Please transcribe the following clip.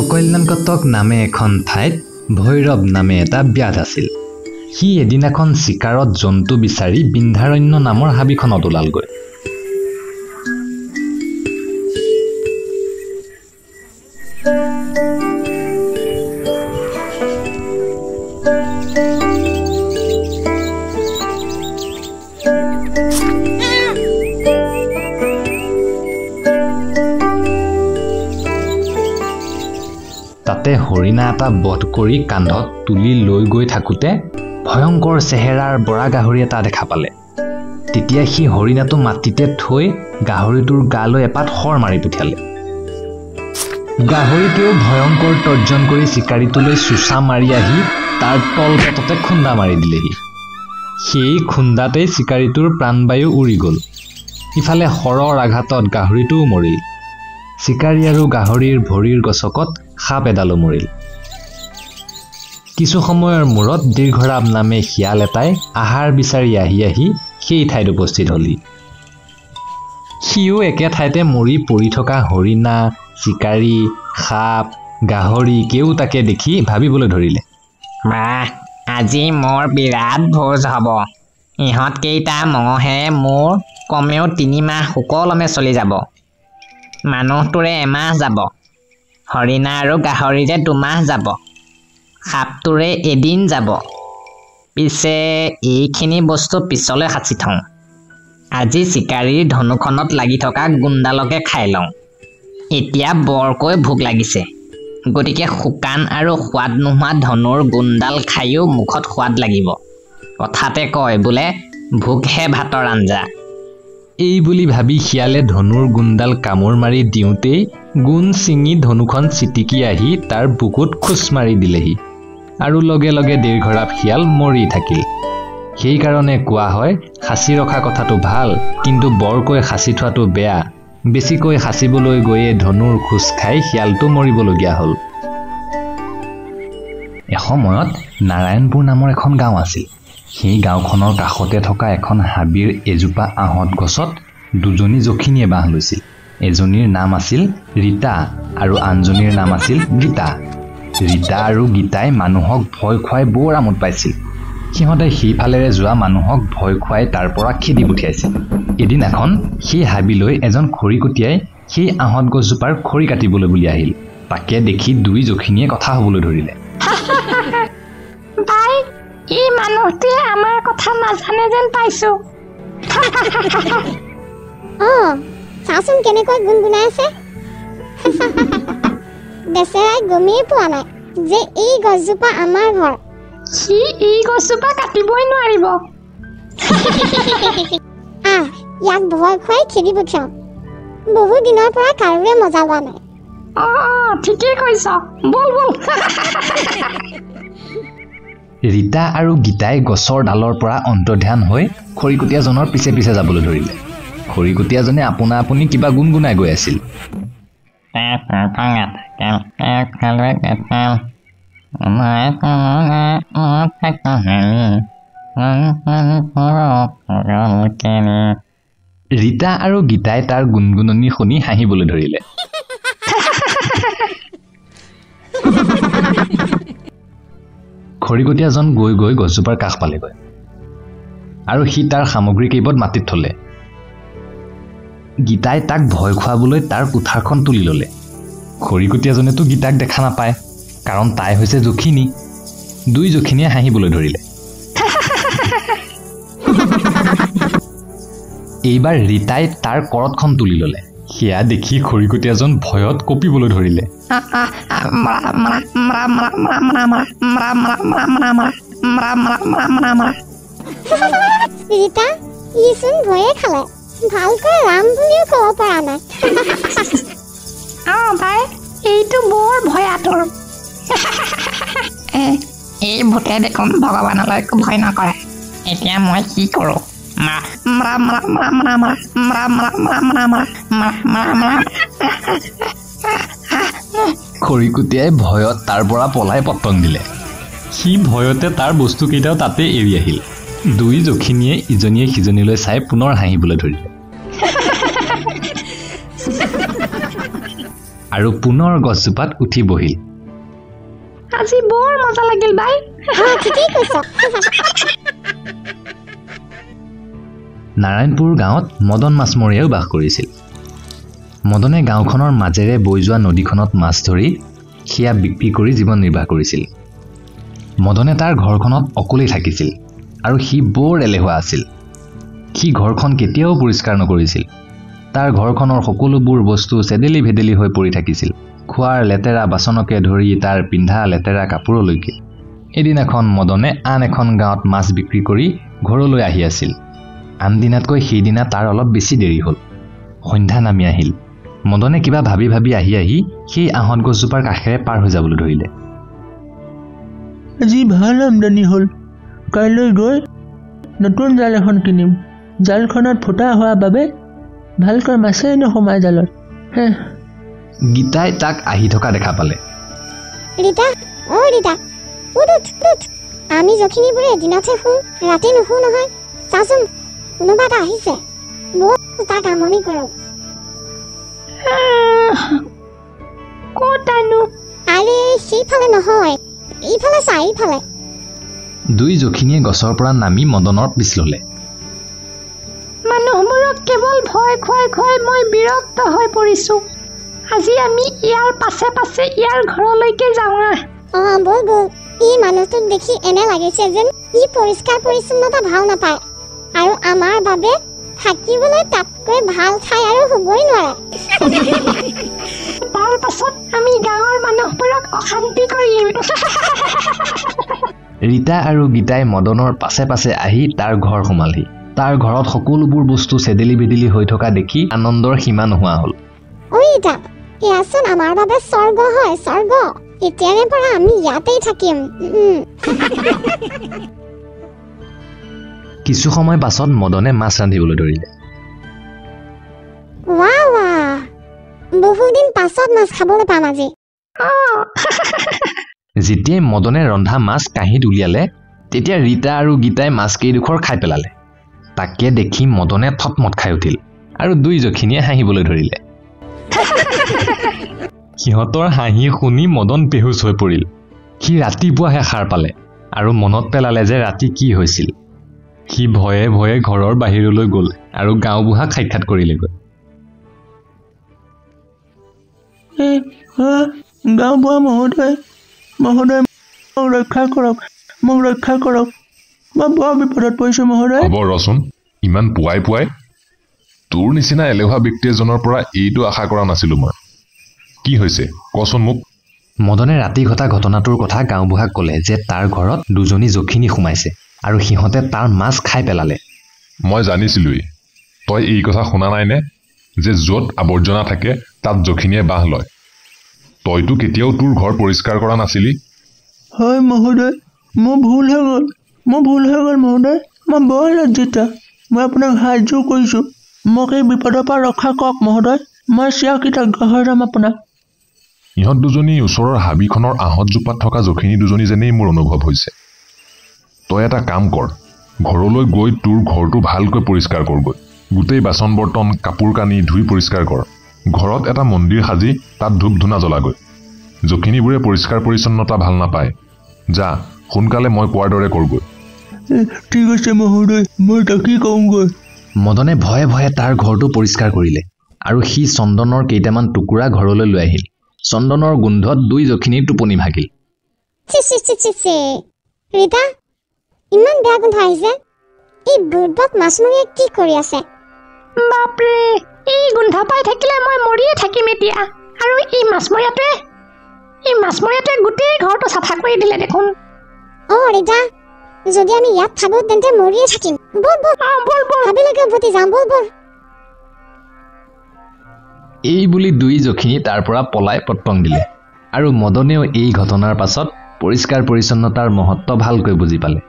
অকল্যাণকটক নামে এখন ঠাইত ভৈৰৱ নামে এটা ব্যাধ আছিল। সি এদিনাখন চিকাৰত জন্তু বিচাৰি বিন্ধাৰণ্য নামৰ হাবিখনত ওলালগৈ। তাতে হৰিণা এটা বধ কৰি কান্ধত তুলি লৈ গৈ থাকোঁতে ভয়ংকৰ চেহেৰাৰ বৰা গাহৰি এটা দেখা পালে। তেতিয়া সি হৰিণাটো মাটিতে থৈ গাহৰিটোৰ গালৈ এপাত শৰ মাৰি পঠিয়ালে। গাহৰিটোৱেও ভয়ংকৰ তৰ্জন কৰি চিকাৰীটোলৈ চোচা মাৰি আহি তাৰ তলপেটতে খুন্দা মাৰি দিলেহি। সেই খুন্দাতেই চিকাৰীটোৰ প্ৰাণবায়ু উৰি গ'ল। ইফালে শৰৰ আঘাতত গাহৰিটোও মৰিল। চিকাৰী আৰু গাহৰিৰ ভৰিৰ গছকত সাপ এডালো মৰিল। কিছু সময়ৰ মূৰত দীৰ্ঘৰাম নামে শিয়াল এটাই আহাৰ বিচাৰি আহি সেই ঠাইত উপস্থিত হলি। সিও একে ঠাইতে মৰি পৰি থকা হৰিণা, চিকাৰী, সাপ, গাহৰি কেওটাকে দেখি ভাবিবলৈ ধৰিলে, বাহ, আজি মোৰ বিৰাট ভোজ হ'ব। ইহঁত কেইটা মঙহে মোৰ কমেও 3 মাহ সুকলমে চলি যাব। মানুহটোৰে এমাহ যাব, হৰিণা আৰু গাহৰিৰে 2 মাহ যাব, সাপটোৰে এদিন যাব। পিছে এইখিনি বস্তু পিছলৈ সাঁচি থওঁ। আজি চিকাৰীৰ ধনুখনত লাগি থকা গুণ্ডালকে খাই লওঁ। এতিয়া বৰকৈ ভোক লাগিছে, গতিকে শুকান আৰু সোৱাদ নোহোৱা ধনুৰ গুণ্ডাল খায়ো মুখত সোৱাদ লাগিব। কথাতে কয় বোলে ভোকহে ভাতৰ আঞ্জা। এই বুলি ভাবি শিয়ালে ধনুৰ গুণ্ডাল কামোৰ মাৰি দিওঁতেই গুণ ছিঙি ধনুখন চিটিকি আহি তাৰ বুকুত খোচ মাৰি দিলেহি আৰু লগে লগে দীৰ্ঘৰাপ শিয়াল মৰি থাকিল। সেইকাৰণে কোৱা হয়, সাঁচি ৰখা কথাটো ভাল, কিন্তু বৰকৈ সাঁচি থোৱাটো বেয়া। বেছিকৈ সাঁচিবলৈ গৈয়ে ধনুৰ খোজ খাই শিয়ালটো মৰিবলগীয়া হ'ল। এসময়ত নাৰায়ণপুৰ নামৰ এখন গাঁও আছিল। সেই গাঁওখনৰ কাষতে থকা এখন হাবিৰ এজোপা আহঁত গছত 2জনী যখিনীয়ে বাঁহ লৈছিল। এজনীৰ নাম আছিল ৰীতা আৰু আনজনীৰ নাম আছিল গীতা। ৰীতা আৰু গীতাই মানুহক ভয় খুৱাই বৰ আমোদ পাইছিল। সিহঁতে সেইফালেৰে যোৱা মানুহক ভয় খুৱাই তাৰ পৰা খেদি পঠিয়াইছিল। এদিনাখন সেই হাবিলৈ এজন খৰিকটীয়াই সেই আহঁত গছজোপাৰ খৰি কাটিবলৈ বুলি আহিল। তাকে দেখি 2 যখিনীয়ে কথা হ'বলৈ ধৰিলে। এই মানুহটোৱে আমাৰ কথা নাজানে যেন পাইছো। চাচোন কেনেকৈ গুণগুণাই আছে। বেচেৰাই গমেই পোৱা নাই যে এই গছজোপা আমাৰ ঘৰ। সি এই গছজোপা কাটিবই নোৱাৰিব। ইয়াক ভয় খুৱাই খেদি পঠিয়াও। বহু দিনৰ পৰা কাৰোৰে মজা লোৱা নাই। ঠিকেই কৈছ, বল বল। ৰীতা আৰু গীতাই গছৰ ডালৰ পৰা অন্তৰ্ধান হৈ খৰিকটীয়াজনৰ পিছে পিছে যাবলৈ ধৰিলে। খৰিকটীয়াজনে আপোনা আপুনি কিবা গুণগুণাই গৈ আছিল। ৰীতা আৰু গীতাই তাৰ গুণগুণনি শুনি হাঁহিবলৈ ধৰিলে। খৰিকটীয়াজন গৈ গৈ গছজোপাৰ কাষ পালেগৈ আৰু সি তাৰ সামগ্ৰী কেইপদ মাটিত থলে। গীতাই তাক ভয় খুৱাবলৈ তাৰ কুঠাৰখন তুলি ললে। খৰিকটীয়াজনেতো গীতাক দেখা নাপায়, কাৰণ তাই হৈছে যখিনী। 2 যখিনীয়ে হাঁহিবলৈ ধৰিলে। এইবাৰ ৰীতাই তাৰ কৰতখন তুলি ললে। সেয়া দেখি খৰিকটীয়াজন ভয়ত কঁপিবলৈ ধৰিলে। ৰীতা, ইচোন ভয়ে খালে, ভালকৈ ৰাম বুলিও ক'ব পৰা নাই। ভাই, এইটো বৰ ভয়াতুৰ। এই ভূতে দেখোন ভগৱানলৈ ভয় নকৰে। এতিয়া মই কি কৰোঁ? খৰিকটীয়াই ভয়ত তাৰ পৰা পলাই পতং দিলে। সি ভয়তে তাৰ বস্তুকেইটাও তাতে এৰি আহিল। 2 যখিনীয়ে ইজনীয়ে সিজনীলৈ চাই পুনৰ হাঁহিবলৈ ধৰিলে। আৰু পুনৰ গছজোপাত উঠি বহিল। আজি বৰ মজা লাগিল বাই। ঠিকেই কৈছ। নাৰায়ণপুৰ গাঁৱত মদন মাছমৰীয়াও বাস কৰিছিল। মদনে গাঁওখনৰ মাজেৰে বৈ যোৱা নদীখনত মাছ ধৰি সেয়া বিক্ৰী কৰি জীৱন নিৰ্বাহ কৰিছিল। মদনে তাৰ ঘৰখনত অকলেই থাকিছিল আৰু সি বৰ এলেহুৱা আছিল। সি ঘৰখন কেতিয়াও পৰিষ্কাৰ নকৰিছিল। তাৰ ঘৰখনৰ সকলোবোৰ বস্তু চেদেলি ভেদেলি হৈ পৰি থাকিছিল, খোৱাৰ লেতেৰা বাচনকে ধৰি তাৰ পিন্ধা লেতেৰা কাপোৰলৈকে। এদিনাখন মদনে আন এখন গাঁৱত মাছ বিক্ৰী কৰি ঘৰলৈ আহি আছিল। আনদিনাতকৈ সেইদিনা তাৰ অলপ বেছি দেৰি হ'ল। সন্ধ্যা নামি আহিল। মদনে কিবা ভাবি ভাবি আহি সেই আহঁত গছজোপাৰ কাষেৰে পাৰ হৈ যাবলৈ ধৰিলে। আজি ভাল আমদানি হ'ল। কাইলৈ গৈ নতুন জাল এখন কিনিম। জালখনত ফুটা হোৱাৰ বাবে ভালকৈ মাছেই নোসোমাই জালত। গীতাই তাক আহি থকা দেখা পালে। ৰীতা, অ' ৰীতা, উঠ। আমি জখিনীবোৰে দিনতহে শু, ৰাতি নুশু নহয়। চাচোন, কোনোবা এটা আহিছে। ব'ল তাক আমনি কৰক। ক'ত আনো? আৰে সেইফালে নহয়, এইফালে চা, এইফালে। দুই জখিনীয়ে গছৰ পৰা নামি মদনৰ পিছ ল'লে। মানুহবোৰক কেৱল ভয় খুৱাই মই বিৰক্ত হৈ পৰিছো। আজি আমি ইয়াৰ পাছে পাছে ইয়াৰ ঘৰলৈকে যাওঁ আহ। ব'ল। এই মানুহটোক দেখি এনে লাগিছে যেন ই পৰিষ্কাৰ পৰিচ্ছন্নতা ভাল নাপায় আৰু আমাৰ বাবে থাকিবলৈ তাতকৈ ভাল ঠাই আৰু হ'বই নোৱাৰে। তাৰ পাছত আমি গাঁৱৰ মানুহবোৰক অশান্তি কৰিম। ৰীতা আৰু গীতাই মদনৰ পাছে পাছে আহি তাৰ ঘৰ সোমালহি। তাৰ ঘৰত সকলোবোৰ বস্তু চেদেলি বেদেলি হৈ থকা দেখি আনন্দৰ সীমা নোহোৱা হ'ল। ঐ ৰীতা, এয়াচোন আমাৰ বাবে স্বৰ্গ হয়, স্বৰ্গ। এতিয়াৰে পৰা আমি ইয়াতেই থাকিম। কিছু সময় পাছত মদনে মাছ ৰান্ধিবলৈ ধৰিলে। বহুদিন পাছত মাছ খাবলৈ পাম আজি। যেতিয়াই মদনে ৰন্ধা মাছ কাঁহীত উলিয়ালে, তেতিয়া ৰীতা আৰু গীতাই মাছকেইডোখৰ খাই পেলালে। তাকে দেখি মদনে থতমত খাই উঠিল আৰু দুই জখিনীয়ে হাঁহিবলৈ ধৰিলে। সিহঁতৰ হাঁহি শুনি মদন বেহুচ হৈ পৰিল। সি ৰাতিপুৱাহে সাৰ পালে আৰু মনত পেলালে যে ৰাতি কি হৈছিল। সি ভয়ে ভয়ে ঘৰৰ বাহিৰলৈ গ'ল আৰু গাঁওবুঢ়াক সাক্ষাৎ কৰিলেগৈ। গাঁওবুঢ়া মহোদয়, মোক ৰক্ষা কৰক। মই বৰ বিপদত পৰিছোঁ মহোদয়। হ'ব ৰচোন, ইমান পুৱাই তোৰ নিচিনা এলেহুৱা ব্যক্তি এজনৰ পৰা এইটো আশা কৰা নাছিলোঁ মই। কি হৈছে কচোন মোক। মদনে ৰাতি ঘটা ঘটনাটোৰ কথা গাঁওবুঢ়াক ক'লে যে তাৰ ঘৰত দুজনী জখিনী সোমাইছে আৰু সিহঁতে তাৰ মাছ খাই পেলালে। মই জানিছিলোঁৱেই। তই এই কথা শুনা নাইনে যে য'ত আৱৰ্জনা থাকে তাত জখিনীয়ে বাহ লয়। তইতো কেতিয়াও তোৰ ঘৰ পৰিষ্কাৰ কৰা নাছিলি। হয় মহোদয়, মোৰ ভুল হৈ গ'ল মহোদয়। মই বৰ লজ্জিত। মই আপোনাক হাত জোৰ কৰিছোঁ। মোক এই বিপদৰ পৰা ৰক্ষা কৰক মহোদয়। মই চিৰ কৃতজ্ঞ হৈ যাম আপোনাক। ইহঁত দুজনী ওচৰৰ হাবিখনৰ আহঁতজোপাত থকা জখিনী দুজনী যেনেই মোৰ অনুভৱ হৈছে। তই এটা কাম কৰ, ঘৰলৈ গৈ তোৰ ঘৰটো ভালকৈ পৰিষ্কাৰ কৰগৈ। গোটেই বাচন বৰ্তন কাপোৰ কানি ধুই পৰিষ্কাৰ কৰ। ঘৰত এটা মন্দিৰ সাজি তাত ধূপ ধূনা জ্বলাগৈ। জখিনীবোৰে পৰিষ্কাৰ পৰিচ্ছন্নতা ভাল নাপায়। যা সোনকালে মই কোৱাৰ দৰে কৰগৈ। ঠিক আছে মহোদয়, মই তাকেই কওঁগৈ। মদনে ভয়ে ভয়ে তাৰ ঘৰটো পৰিষ্কাৰ কৰিলে আৰু সি চন্দনৰ কেইটামান টুকুৰা ঘৰলৈ লৈ আহিল। চন্দনৰ গোন্ধত দুই জখিনীৰ টোপনি ভাগিল। ৰীতা, ইমান বেয়া গোন্ধ আহিছে। এই বুৰ্বক মাছমৰীয়াই কি কৰি আছে? বাপৰে, এই গোন্ধ পাই থাকিলে মই মৰিয়ে থাকিম এতিয়া। আৰু এই মাছমৰীয়াটোৱে গোটেই ঘৰটো চাফা কৰি দিলে দেখোন। ৰীতা, যদি আমি ইয়াত থাকো তেন্তে মৰিয়ে থাকিম। ব'ল হাবিলৈকে উভতি যাম, ব'ল। এই বুলি দুই জখিনী তাৰ পৰা পলাই পত্তং দিলে আৰু মদনেও এই ঘটনাৰ পাছত পৰিষ্কাৰ পৰিচ্ছন্নতাৰ মহত্ব ভালকৈ বুজি পালে।